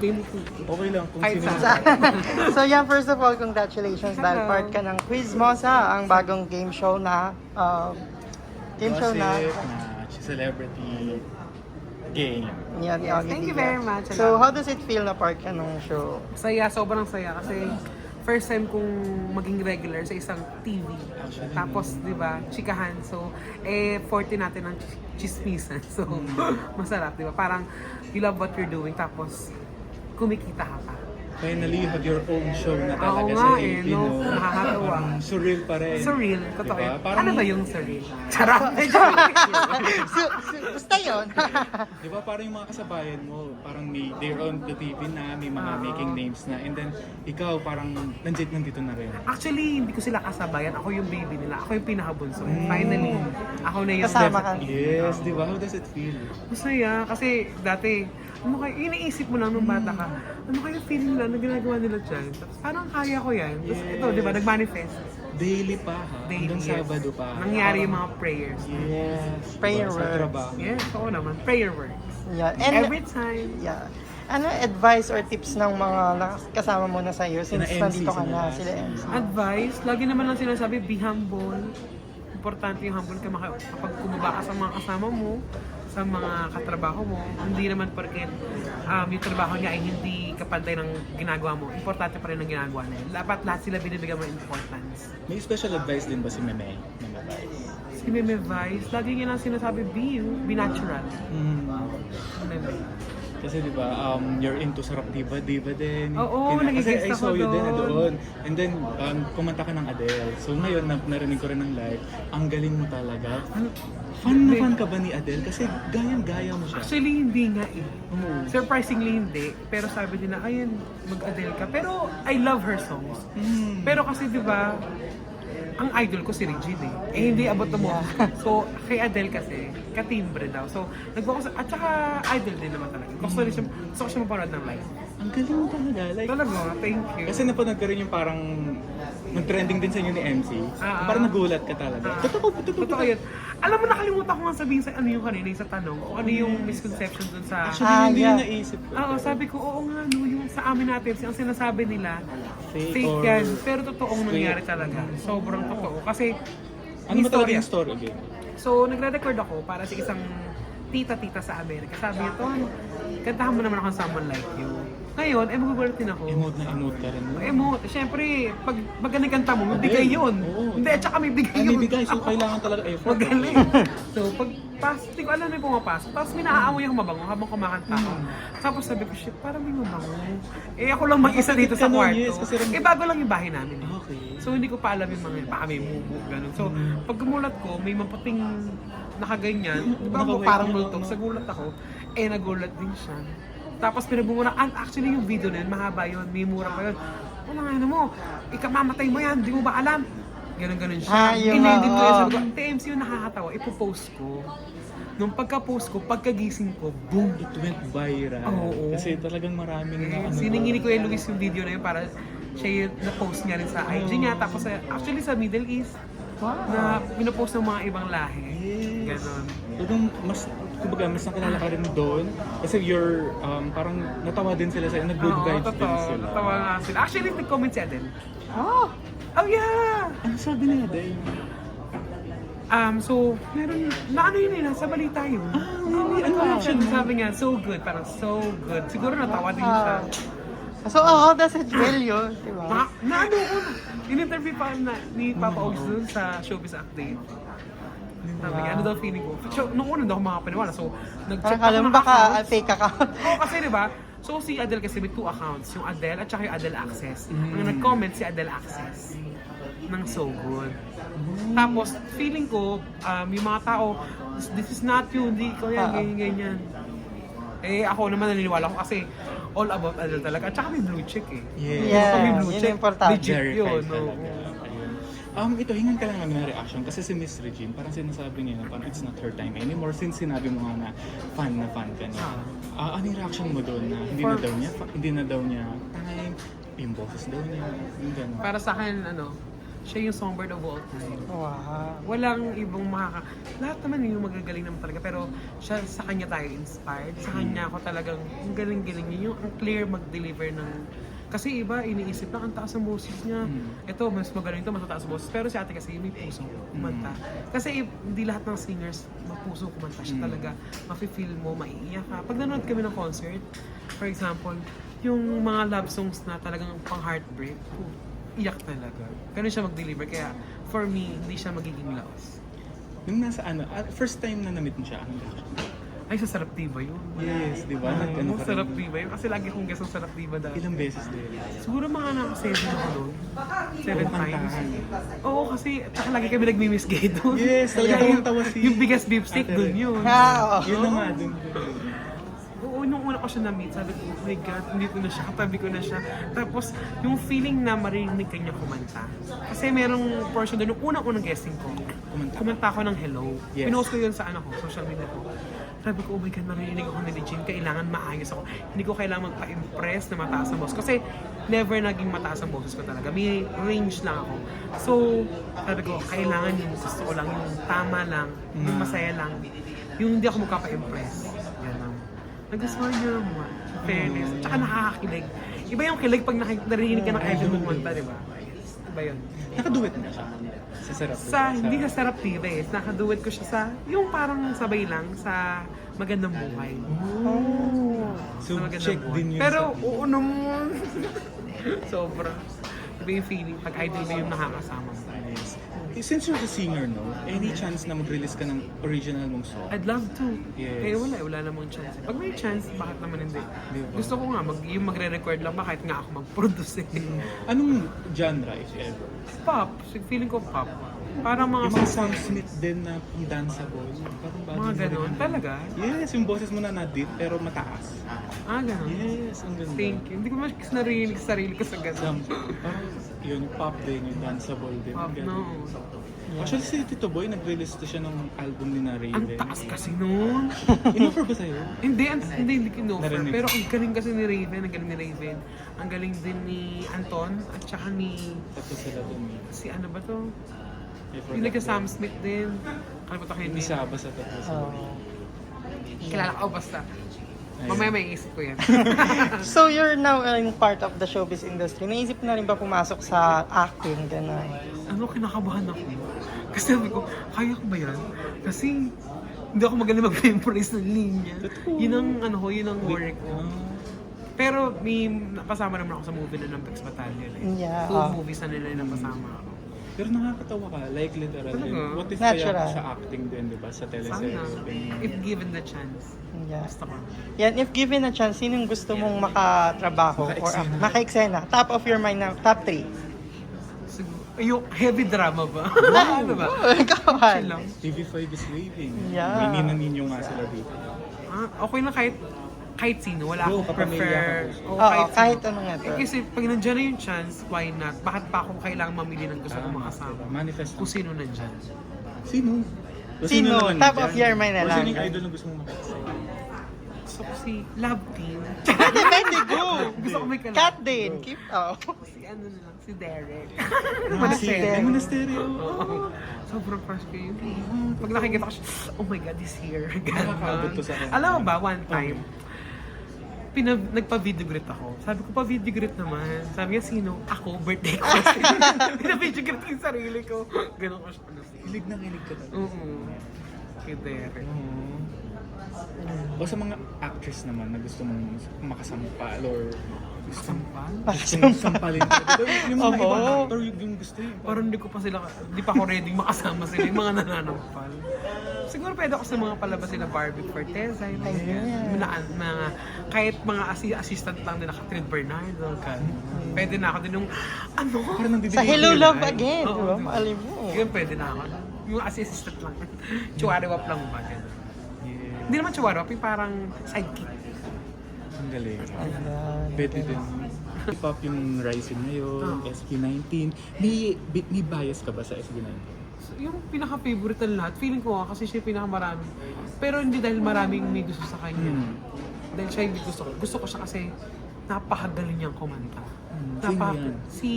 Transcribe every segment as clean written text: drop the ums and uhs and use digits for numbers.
Okay lang kung Kahit sino saan. So yan, first of all, congratulations dahil Hello. part ka ng Quizmosa, ang bagong game show na gossip na celebrity game. yan, Yes, thank you very much. So how does it feel na part ka ng show? Saya, sobrang saya kasi first time kong maging regular sa isang TV. Actually, Tapos, di ba, chikahan. So, forte natin ng chismisan. So, masarap, di ba? Parang, you love what you're doing, tapos, kumikita ka pa. Finally, you have your own show na Oo talaga nga sa eh, Filipino. no? Nakakatawa. Surreal pa rin. Surreal, totoo Diba? yun. Parang- Ano ba yung surreal? Charot! Basta yun. Di ba parang yung mga kasabayan mo, parang they're on the TV na, may mga making names na, and then ikaw parang nandito na rin. Actually, hindi ko sila kasabayan. Ako yung baby nila. Ako yung pinakabunso. Finally, ako na yung... Kasama ka. Yes, di ba? How does it feel? Masaya kasi dati, ano kayo, iniisip mo lang nung bata ka, ano kayo feeling nila na ginagawa nila dyan? Tapos parang kaya ko yan. Tapos ito, di ba, nag-manifest. Daily pa ha? Daily, Hanggang yes. Sabado pa. Nangyari yung mga prayers. Yes. Prayer Diba? Sa works. trabaho. Yes, oo naman. Prayer works. Yeah. And Every time. yeah. Ano advice or tips ng mga kasama mo na sa'yo since Sina MC, nandito ka na, sila. sila MC? Advice, lagi naman lang sinasabi, be humble. Importante yung humble ka kapag kumaba ka sa mga kasama mo, sa mga katrabaho mo. Hindi naman porket yung trabaho niya ay hindi kapantay ng ginagawa mo. Importante pa rin ang ginagawa niya. Dapat lahat sila binibigyan mo importance. May special advice din ba si Meme? Meme Vice? Si Meme Vice, lagi niya lang sinasabi, be natural. Meme. Kasi di ba, you're into Sarap Diva din. Oo, Kasi nagigest I saw ako you din na doon. doon. And then, kumanta ka ng Adele. So ngayon, narinig ko rin ng live, ang galing mo talaga. Fan na fan ka ba ni Adele? Kasi gayang-gaya mo siya. Actually, hindi nga eh. Oo. Surprisingly hindi. Pero sabi nila, ayun, mag-Adele ka. Pero I love her songs. Pero kasi di ba, ang idol ko si Regine eh. Hindi abot na mo. So, kay Adele kasi, katimbre daw. So, nagbukas, at saka idol din naman talaga. Gusto ko siya mapanood ng live. Ang galing mo talaga. Like, Talaga, thank you. kasi napanood ko rin yung parang nag-trending din sa inyo ni MC. Parang nagulat ka talaga. Totoo yun. Alam mo, nakalimutan ko nga sabihin sa ano yung kanina, yung sa tanong, kung ano yung misconception dun sa... Actually, hindi yeah. yung naisip ko. Oo, sabi ko, oo nga, no, yung sa amin natin, ang sinasabi nila, Fake fake or yan. Pero totoong straight. nangyari talaga. Sobrang totoo. Kasi, Ano ba talaga yung story again? So, nagre-record ako para sa isang tita-tita sa Amerika. Sabi niya, Ton, kantahan mo naman ako ng Someone Like You. Ngayon, magugulat din ako. Emote na emote ka rin. Emote. Siyempre, pag ganiganta mo, may bigay yun. Oo. Hindi, at saka may bigay Ay, yun. may bigay. So, kailangan talaga effort. Magaling. So, hindi ko alam may pumapasok. Tapos may naaamoy ako mabango habang kumakanta ako. Tapos sabi ko, shit, parang may mabango. Ako lang mag-isa dito sa Ganun, kwarto. yes, kasi Bago lang yung bahay namin. Okay. So, hindi ko pa alam yung mga, baka may mumu, gano'n. So, pag gumulat ko, may maputing nakaganyan. Di ba ako Nakawake parang niya, multog? no? Sa gulat ako, nagulat din siya. Tapos pinabungunan, actually yung video na yun, mahaba yun, may mura pa yun. Wala nga, ano mo, ikamamatay mo yan, di mo ba alam? Ganon-ganon siya. Yung Inedit ko yun, sabi ko, TMC yung nakakatawa, ipopost ko. Nung pagka-post ko, pagkagising ko, boom! It went viral. Oo. Kasi talagang maraming na ano. Siningini ko yung Luis yung video na yun para siya yung na-post niya rin sa IG niya. Tapos actually sa Middle East, na pinopost ng mga ibang lahi. Yes. Ganon. Talagang kumbaga, mas nakilala ka rin doon. Kasi you're, parang natawa din sila sa'yo. Nag-good Oo, vibes din totoo. sila. Natawa nga sila. Actually, nag-comment si Adele. Oh, Oh yeah! Ano sabi niya din? So, meron, na ano yun eh, nasa balita yun. really? Ano reaction mo? Sabi niya, so good, parang so good. Siguro natawa din siya. so how does it feel yun? Diba? Na ano ko, in-interview pa ni Papa Ogs dun sa Showbiz Update. Sabi niya, ano daw feeling ko? So, nung una daw ako makapaniwala, so nag-check Parang alam ako ng baka accounts. fake account. Oo, kasi diba, so si Adele kasi may two accounts, yung Adele at saka yung Adele Access. Ang nag-comment si Adele Access ng So Good. Tapos, feeling ko, yung mga tao, this is not you, hindi ko yan, ganyan. Ako naman naniniwala ko kasi all about Adele talaga. At saka may blue check eh. Yeah, Pag may blue yun check, yung importante. legit yun. Verified No? talaga. Ayun. Ito, hingan ka lang ng reaction kasi si Miss Regine, parang sinasabi niya na parang it's not her time anymore since sinabi mo nga na fan ka niya. Ano yung reaction mo doon na hindi na daw niya time, yung boses daw niya, yung gano'n. Para sa akin, Siya yung songbird of all time. Wow. Walang ibang lahat naman yung magagaling naman talaga, pero siya, sa kanya tayo inspired. Sa kanya ako talagang, ang galing-galing niya, yung ang clear mag-deliver ng... Kasi iba, iniisip lang, ang taas ng boses niya. Ito, mas magaling ito, mas mataas ang boses. Pero si ate kasi, may puso kumanta. Kasi hindi lahat ng singers mapuso kumanta. Siya talaga, mafe-feel mo, maiiyak ka. Pag nanonood kami ng concert, for example, yung mga love songs na talagang pang-heartbreak, iyak talaga. Ganun siya mag-deliver. Kaya, for me, hindi siya magiging loss. Nung nasa first time na na-meet mo siya, anong reaction? Ay, sa Sarap Diva yun. Yes, di ba? Oo, Nag-ano ka Sarap rin. Diva yun. Kasi lagi kong guest sa Sarap Diva dati. Ilang beses din? Siguro mga naka-7 ako doon. 7 Puro times. kantahan. Oo, kasi tsaka lagi kami nagmi-misgay doon. Yes, Kaya talagang tawa si... yung biggest beef steak Ate doon Red. yun. Ah, Yun oo. na nga, dun. Oo, nung una ko siya na-meet, sabi ko, oh my God, hindi ko na siya, katabi ko na siya. Tapos, yung feeling na marinig ka niya kumanta. Kasi merong portion doon, nung unang-unang guesting ko, kumanta ako ng Hello. Yes. Pinost ko yun sa social media ko. Sabi ko, oh my God, narinig ako ni Regine, kailangan maayos ako. Hindi ko kailangan magpa-impress na mataas ang boses. Kasi never naging mataas ang boses ko talaga. May range lang ako. So, sabi ko, kailangan yung gusto ko lang, yung tama lang, yung masaya lang. Yung hindi ako magpapa-impress. Yan lang. Nagustuhan niyo naman. Fairness. Tsaka nakakakilig. Iba yung kilig pag narinig ka ng Kevin kumanta, di ba? Iba yun. Nakaduet mo na siya. Sa sarap. Hindi sa Sarap Diva eh. Nakaduet ko siya sa, yung parang sabay lang sa Magandang Buhay. Oh. So, Sa Magandang check Buhay. din yun. Pero, oo naman. Sobra. Iba yung feeling. Pag idol mo yung nakakasama mo. Yes. Since you're a singer, no? Any chance na mag-release ka ng original mong song? I'd love to. Yes. Eh wala namang chance. Pag may chance, bakit naman hindi? Di ba? Gusto ko nga, yung magre-record lang ba kahit nga ako mag-produce eh. Anong genre, if ever? Pop. Feeling ko pop. Parang mga Yung mga Sam Smith din na pang danceable. Parang bagay mga mo ganon. rin. Talaga? Yes, yung boses mo na deep pero mataas. Ganon. Yes, ang ganda. Thank you. Hindi ko mas narinig sa sarili ko sa ganon. Parang yun, yung pop din, yung danceable din. Pop, ang ganda. no. Actually, si Tito Boy, nag-release to siya ng album ni na Ang Raven. taas kasi nun. In-offer ba sa'yo? Hindi kinoffer. Narinig. Pero ang galing kasi ni Raven, ang galing ni Raven. Ang galing din ni Anton, at saka ni, Tapos sila dun. si ano ba to? I forgot Yung nagka the- Sam Smith din. Kalimutan ko yun. Hindi siya, basta tapos sila. Oh. Kilala ko, basta. Ayun. Mamaya may isip ko yan. So you're now in part of the showbiz industry. Naisip na rin ba pumasok sa acting? Gano'n. Ano, kinakabahan ako. Kasi sabi ko, kaya ko ba yan? Kasi hindi ako magaling mag-memorize ng linya. Yun ang, yun ang worry ko. Pero may napasama naman ako sa movie na ng Pex Battalion eh. Yeah. 2 movies na nila yung napasama ako. Pero nakakatawa ka, like literal. Talaga? What if Natural. kaya sa acting din, di ba? Sa Sana. teleserye. If given the chance. Yeah. Gusto ko. Yan, if given a chance, sinong gusto mong makatrabaho or Maka-eksena. maka-eksena? Top of your mind na, top 3. Yung heavy drama ba? Ano ba? Kawan. Chill lang. TV5 is waving. Yeah. May ninyo nga sila dito. Okay na kahit sino. Wala Go, akong kapamilya prefer. ka. Oo, Oo, kahit sino. ano nga to. Eh, kasi pag nandiyan na yung chance, why not? Bakit pa ako kailangan mamili ng gusto kong makasama? Manifest. Kung sino nandyan. Sino? Sino? naman Top dyan? of your mind na Or lang. sino yung idol na gusto mong makasama? Gusto ko si Love Team. Pwede, go! Gusto ko may kalab. Cat din, keep out. Si ano na lang, si Derek. Si Derek. Monasterio. Oo. Sobrang crush ko yun. Pag nakikita ko siya, oh my God, he's here. Nakakaabot to sa akin. Alam mo ba, one time, nagpa-video greet ako. Sabi ko, pa-video greet naman. Sabi niya, sino? Ako, birthday ko. Pina-video greet ko yung sarili ko. Ganon ko siya. Hilig na hilig ka talaga. Oo. Kay Derek. O sa mga actress naman na gusto mong makasampal or gusto Sampal? mong sampalin ka. Yung mga Oo. ibang actor, yung gusto yun. Parang hindi pa ako ready makasama sila, yung mga nananampal. Siguro pwede ako sa mga palabas sila Barbie Forteza, yung mga, Ayan. mga kahit mga assistant lang nila Catherine Bernardo, pwede na ako din yung, Parang nandidiri Sa yung Hello real Love life. Again, Oo, di ba? di ba? Maalim mo. Yun pwede na ako. Yung assistant lang. Chuwariwap lang ba? Ganun. Yeah. Hindi naman chuwariwap, yung parang sidekick. Ang galing. Ayan. Pwede din. Hip-hop yung rising ngayon, Oo. SB19. May bias ka ba sa SB19? Yung pinaka-favorite ng lahat, feeling ko kasi siya yung pinakamarami. Pero hindi dahil maraming may gusto sa kanya. Dahil siya hindi gusto ko. Gusto ko siya kasi napakagaling niyang kumanta. Sino yan? Si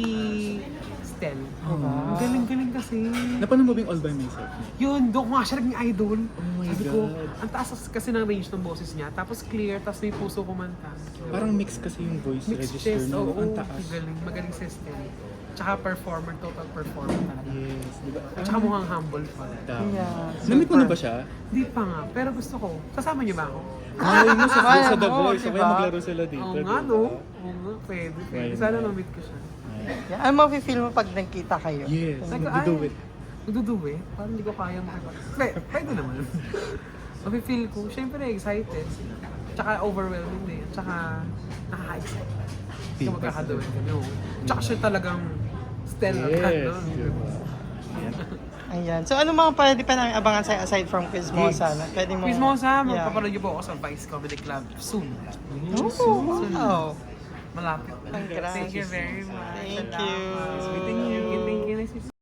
Stel. Oh. Ang galing-galing kasi. Napanood mo ba yung All By Myself? Yun, doon ko nga siya naging idol. Oh my Sabi ko, God. ang taas kasi ng range ng boses niya. Tapos clear, tapos may puso kumanta. Parang mix kasi yung voice Mixed register chest, niya. oo. Ang taas. Magaling si Stel. Tsaka performer, total performer talaga. Yes, di ba? At saka mukhang humble pa. Tama. Yeah, Namit mo na super. ba siya? Di pa nga, pero gusto ko. Kasama niyo ba ako? Ay, mo sa Kaya The mo, Voice. Sabay diba? maglaro sila dito. Oo nga, diba? no? Oo nga, pwede. Right. Sana ma-meet ko siya. Yeah. Ano mafe-feel mo pag nagkita kayo? Yes, Sabi ko, magdo-do ay, it. magduduwe? Parang hindi ko kaya pwede naman. Mafe-feel ko, syempre excited. Tsaka overwhelming din. Tsaka nakaka-excite. Kasi Diba? magkakaduwin kami. Oo. Tsaka siya talagang stellar. Yes, no? diba? Yan. Ayan. So ano mga pwede pa namin abangan sa'yo aside from Quizmosa? Na pwede mo... Quiz mo sa, Yeah. magpapanood niyo po ako sa Vice Comedy Club soon. Oh, wow. Malapit. Congrats. Thank you very much. Thank you. Salamat. Thank you. Nice to see you.